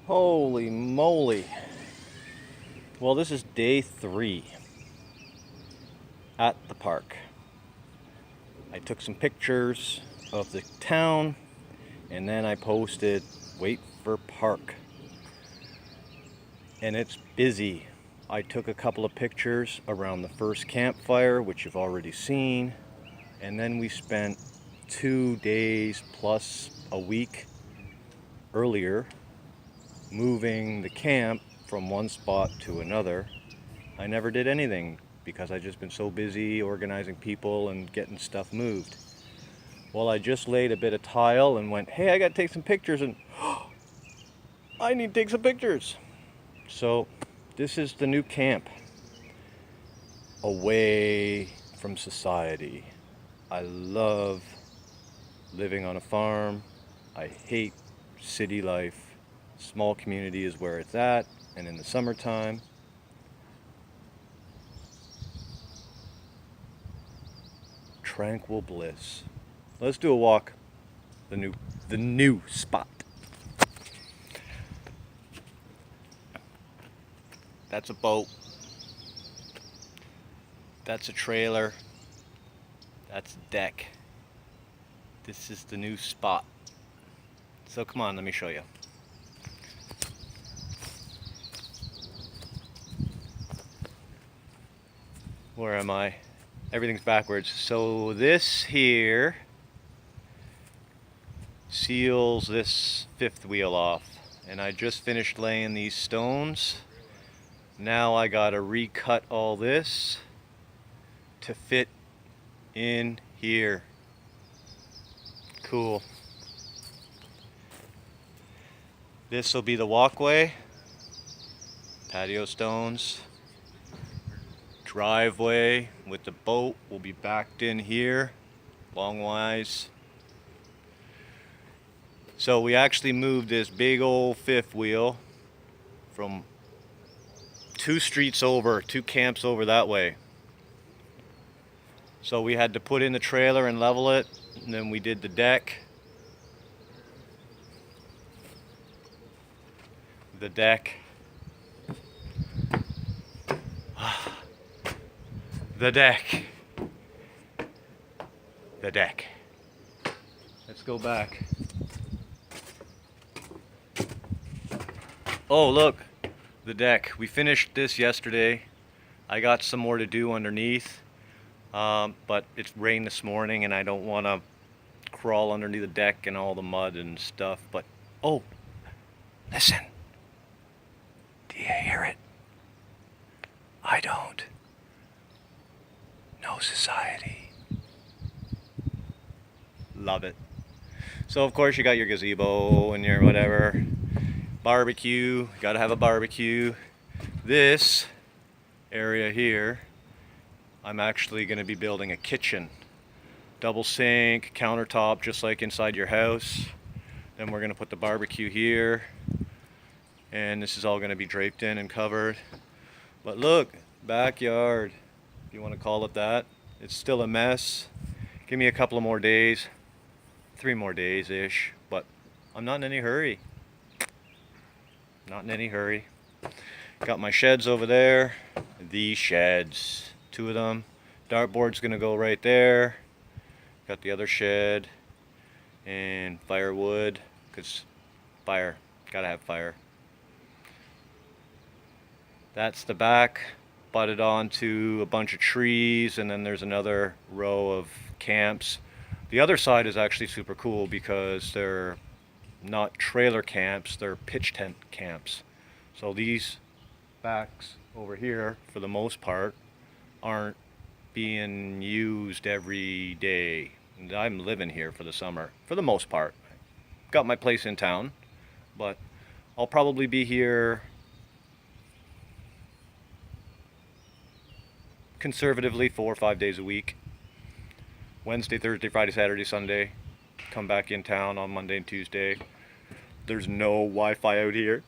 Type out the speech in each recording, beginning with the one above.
Holy moly. Well, this is day 3 at the park. I took some pictures of the town and then I posted wait for park. And it's busy. I took a couple of pictures around the first campfire, which you've already seen. And then we spent 2 days plus a week earlier moving the camp from one spot to another. I never did anything because I just been so busy organizing people and getting stuff moved. Well, I just laid a bit of tile and went, hey, I gotta take some pictures, and I need to take some pictures. So this is the new camp, away from society. I love living on a farm. I hate city life. Small community is where it's at, and in the summertime, tranquil bliss. Let's do a walk. The new spot. That's a boat. That's a trailer. That's a deck. This is the new spot. So come on, let me show you. Where am I? Everything's backwards. So this here seals this fifth wheel off. And I just finished laying these stones. Now I gotta recut all this to fit in here. Cool. This will be the walkway, patio stones, driveway with the boat will be backed in here, long wise. So we actually moved this big old fifth wheel from 2 streets over, 2 camps over that way. So we had to put in the trailer and level it, and then we did the deck. The deck. The deck. The deck. Let's go back. Oh, look. The deck. We finished this yesterday. I got some more to do underneath. But it's rained this morning and I don't want to crawl underneath the deck and all the mud and stuff. But, oh, listen. Do you hear it? I don't. No society. Love it. So of course you got your gazebo and your whatever. Barbecue, gotta have a barbecue. This area here, I'm actually gonna be building a kitchen. Double sink, countertop, just like inside your house. Then we're gonna put the barbecue here. And this is all gonna be draped in and covered. But look, backyard, if you want to call it that. It's still a mess. Give me a couple of more days, 3 more days-ish, but I'm not in any hurry. Not in any hurry. Got my sheds over there. These sheds, 2 of them. Dartboard's gonna go right there. Got the other shed and firewood, because fire, gotta have fire. That's the back, butted onto a bunch of trees, and then there's another row of camps. The other side is actually super cool because they're not trailer camps, they're pitch tent camps. So these backs over here, for the most part, aren't being used every day. And I'm living here for the summer, for the most part. Got my place in town, but I'll probably be here conservatively 4 or 5 days a week. Wednesday, Thursday, Friday, Saturday, Sunday. Come back in town on Monday and Tuesday. There's no Wi-Fi out here.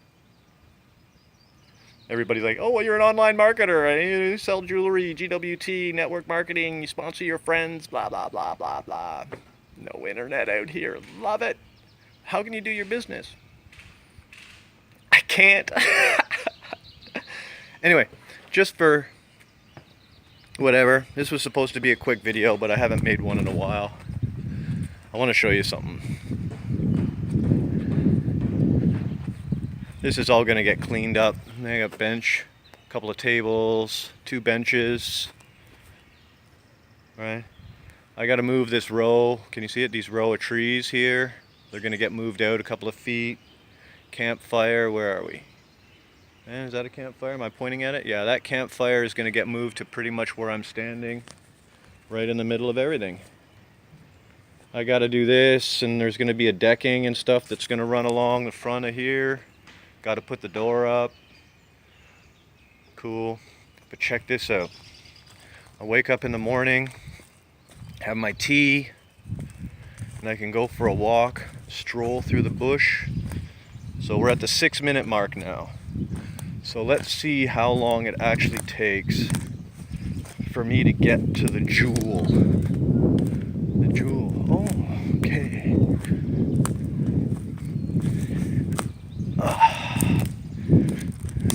Everybody's like, oh, well, you're an online marketer. You sell jewelry, GWT, network marketing, you sponsor your friends, blah, blah, blah, blah, blah. No internet out here. Love it. How can you do your business? I can't. Anyway, just for whatever, this was supposed to be a quick video, but I haven't made one in a while. I want to show you something. This is all going to get cleaned up. I got a bench, a couple of tables, 2 benches, right? I got to move this row. Can you see it? These row of trees here. They're going to get moved out a couple of feet. Campfire, where are we? Is that a campfire? Am I pointing at it? Yeah, that campfire is going to get moved to pretty much where I'm standing, right in the middle of everything. I got to do this, and there's going to be a decking and stuff that's going to run along the front of here. Got to put the door up. Cool. But check this out. I wake up in the morning, have my tea, and I can go for a walk, stroll through the bush. So we're at the 6-minute mark now. So let's see how long it actually takes for me to get to the jewel. The jewel. Oh, okay.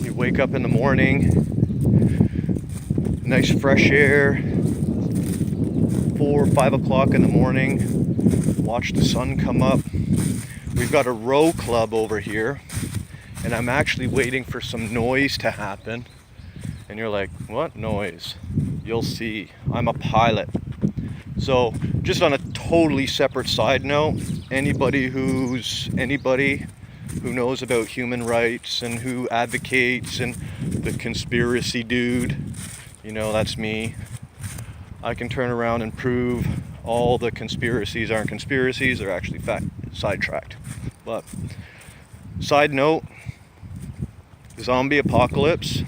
You wake up in the morning, nice fresh air, 4 or 5 o'clock in the morning, watch the sun come up. We've got a row club over here, and I'm actually waiting for some noise to happen. And you're like, what noise? You'll see. I'm a pilot. So just on a totally separate side note, anybody who knows about human rights and who advocates and the conspiracy dude, you know, that's me. I can turn around and prove all the conspiracies aren't conspiracies, they're actually sidetracked. But side note, zombie apocalypse,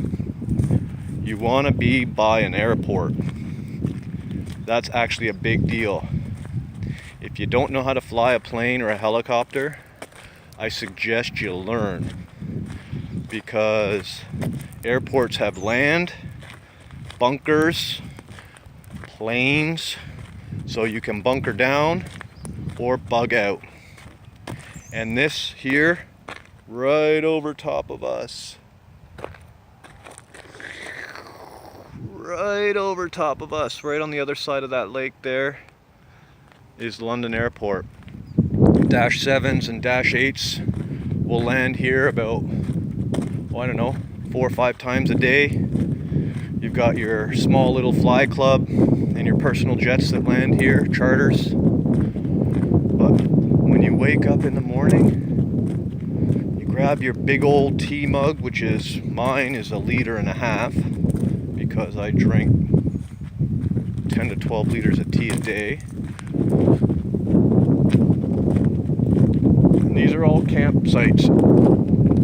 you want to be by an airport. That's actually a big deal. If you don't know how to fly a plane or a helicopter, I suggest you learn, because airports have land, bunkers, planes, so you can bunker down or bug out. And this here, right over top of us, right over top of us, right on the other side of that lake there, is London Airport. Dash 7s and Dash 8s will land here about, I don't know, 4 or 5 times a day. You've got your small little fly club and your personal jets that land here, charters. But when you wake up in the morning, you grab your big old tea mug, which is, mine is 1.5 liters, because I drink 10 to 12 liters of tea a day. And these are all campsites,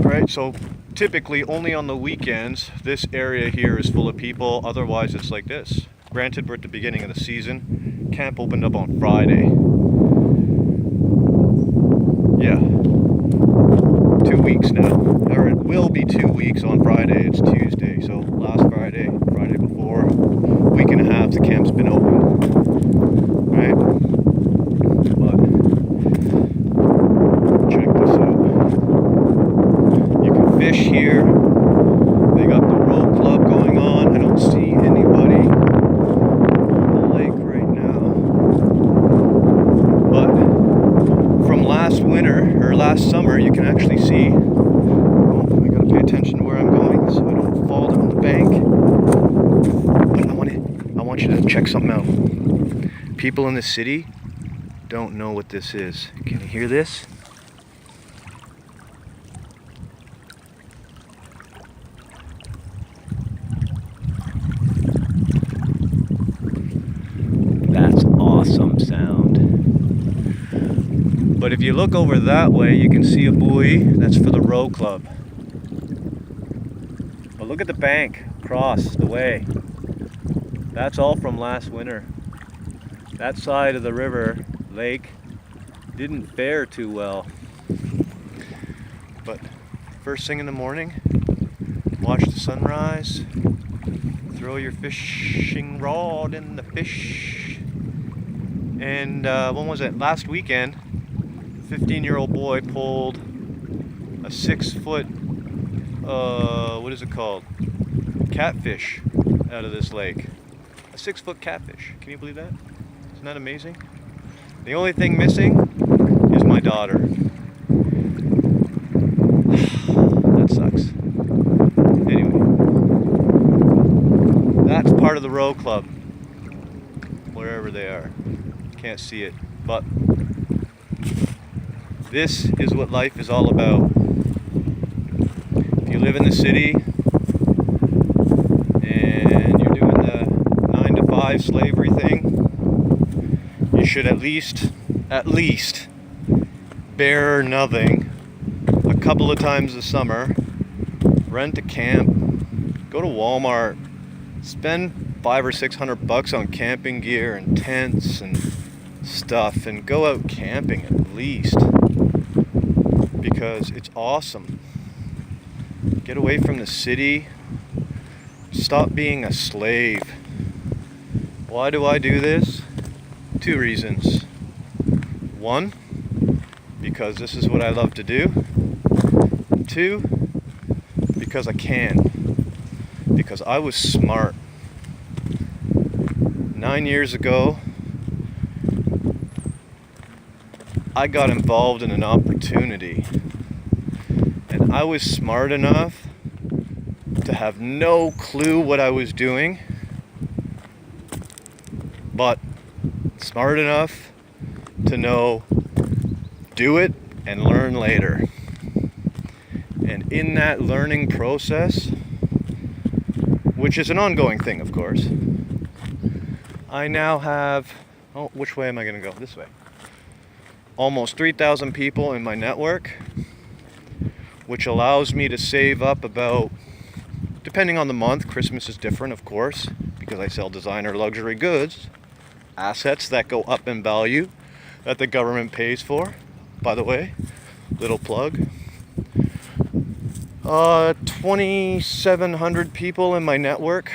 right? So typically only on the weekends this area here is full of people, otherwise it's like this. Granted, we're at the beginning of the season. Camp opened up on Friday. Yeah, 2 weeks now, or it will be 2 weeks on Friday. It's Tuesday, so last Friday, Friday before, week and a half the camp's been open, right? But check this out. You can fish here. They got the row club going on. I don't see anybody on the lake right now, but from last winter or last summer, you can actually see. Oh, I gotta pay attention to where I'm going so I don't fall down the bank. But I want you to check something out. People in the city don't know what this is. Can you hear this? That's awesome sound. But if you look over that way, you can see a buoy. That's for the row club. But look at the bank across the way. That's all from last winter. That side of the river, lake, didn't fare too well. But first thing in the morning, watch the sunrise, throw your fishing rod in the fish. And when was it? Last weekend, a 15-year-old boy pulled a 6-foot what is it called? Catfish out of this lake. A 6-foot catfish. Can you believe that? Isn't that amazing? The only thing missing is my daughter. That sucks. Anyway, that's part of the row club, wherever they are. Can't see it, but this is what life is all about. If you live in the city and you're doing the 9-to-5 slavery thing, you should at least bear nothing a couple of times a summer, rent a camp, go to Walmart, spend $500 or $600 on camping gear and tents and stuff, and go out camping at least, because it's awesome. Get away from the city. Stop being a slave. Why do I do this? 2 reasons. 1, because this is what I love to do. 2, because I can. Because I was smart. 9 years ago, I got involved in an opportunity. And I was smart enough to have no clue what I was doing, but smart enough to know, do it and learn later. And in that learning process, which is an ongoing thing, of course, I now have, oh, which way am I going to go? This way. Almost 3,000 people in my network, which allows me to save up about, depending on the month, Christmas is different, of course, because I sell designer luxury goods, assets that go up in value, that the government pays for, by the way, little plug. 2,700 people in my network,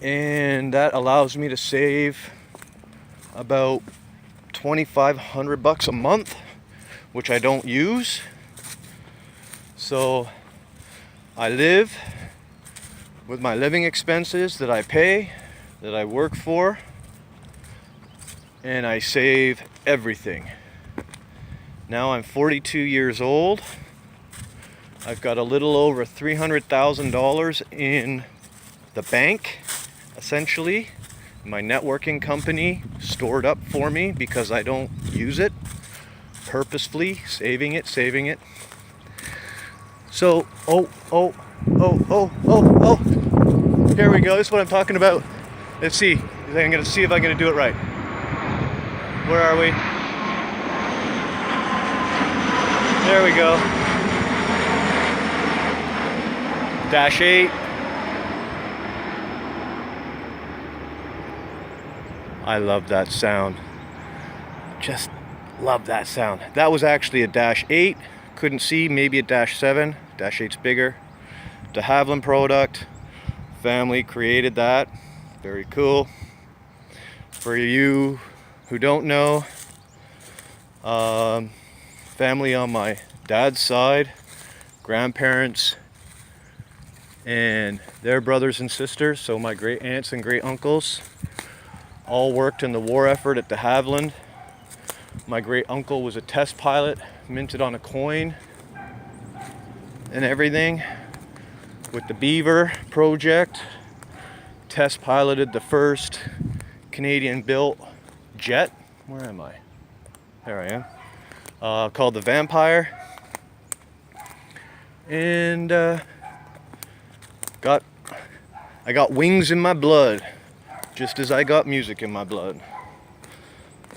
and that allows me to save about $2,500 a month, which I don't use. So I live with my living expenses that I pay, that I work for, and I save everything. Now I'm 42 years old. I've got a little over $300,000 in the bank, essentially. My networking company stored up for me because I don't use it. Purposefully saving it. So, oh, here we go. This is what I'm talking about. Let's see. I'm going to see if I'm going to do it right. Where are we? There we go. -8. I love that sound. Just love that sound. That was actually a -8. Couldn't see, maybe a -7. -8's bigger. De Havilland product. Family created that. Very cool. For you who don't know, family on my dad's side, grandparents and their brothers and sisters, so my great aunts and great uncles, all worked in the war effort at De Havilland. My great uncle was a test pilot, minted on a coin and everything with the Beaver project. Test piloted the first Canadian built jet. Where am I? There I am. Called the Vampire. And I got wings in my blood, just as I got music in my blood.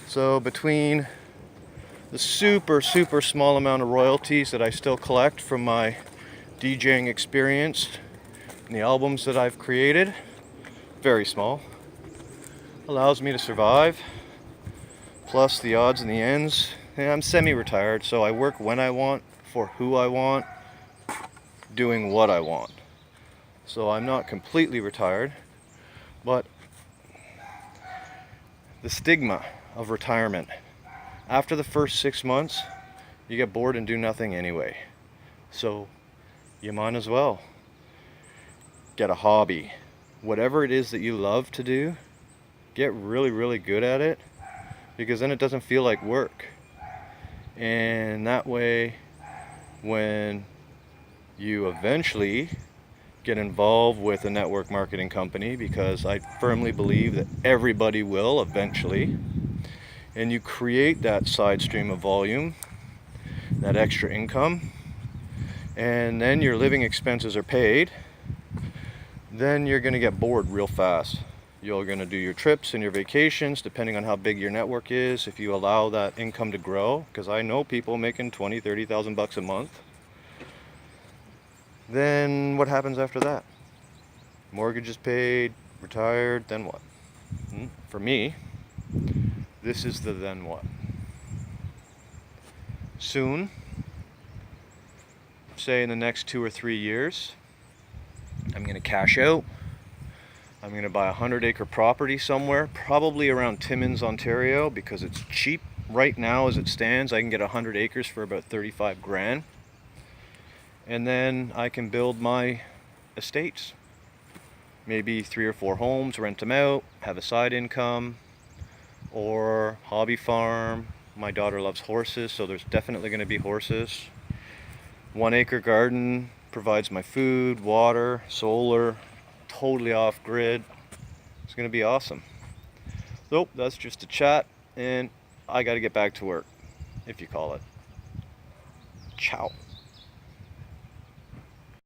So between the super small amount of royalties that I still collect from my DJing experience and the albums that I've created, very small, allows me to survive, plus the odds and the ends. And I'm semi-retired, so I work when I want, for who I want, doing what I want. So I'm not completely retired, but the stigma of retirement. After the first 6 months, you get bored and do nothing anyway. So you might as well get a hobby. Whatever it is that you love to do, get really, really good at it, because then it doesn't feel like work. And that way, when you eventually get involved with a network marketing company, because I firmly believe that everybody will eventually, and you create that side stream of volume, that extra income, and then your living expenses are paid, then you're going to get bored real fast. You're going to do your trips and your vacations depending on how big your network is, if you allow that income to grow, because I know people making 20, 30,000 bucks a month. Then what happens after that? Mortgage is paid, retired, then what? For me, this is the then what. Soon, say in the next 2 or 3 years, I'm going to cash out. I'm going to buy a 100-acre property somewhere, probably around Timmins, Ontario, because it's cheap. Right now, as it stands, I can get 100 acres for about 35 grand. And then I can build my estates. Maybe 3 or 4 homes, rent them out, have a side income, or hobby farm. My daughter loves horses, so there's definitely going to be horses. 1-acre garden provides my food, water, solar, totally off grid. It's going to be awesome. So that's just a chat, and I got to get back to work, if you call it. Ciao.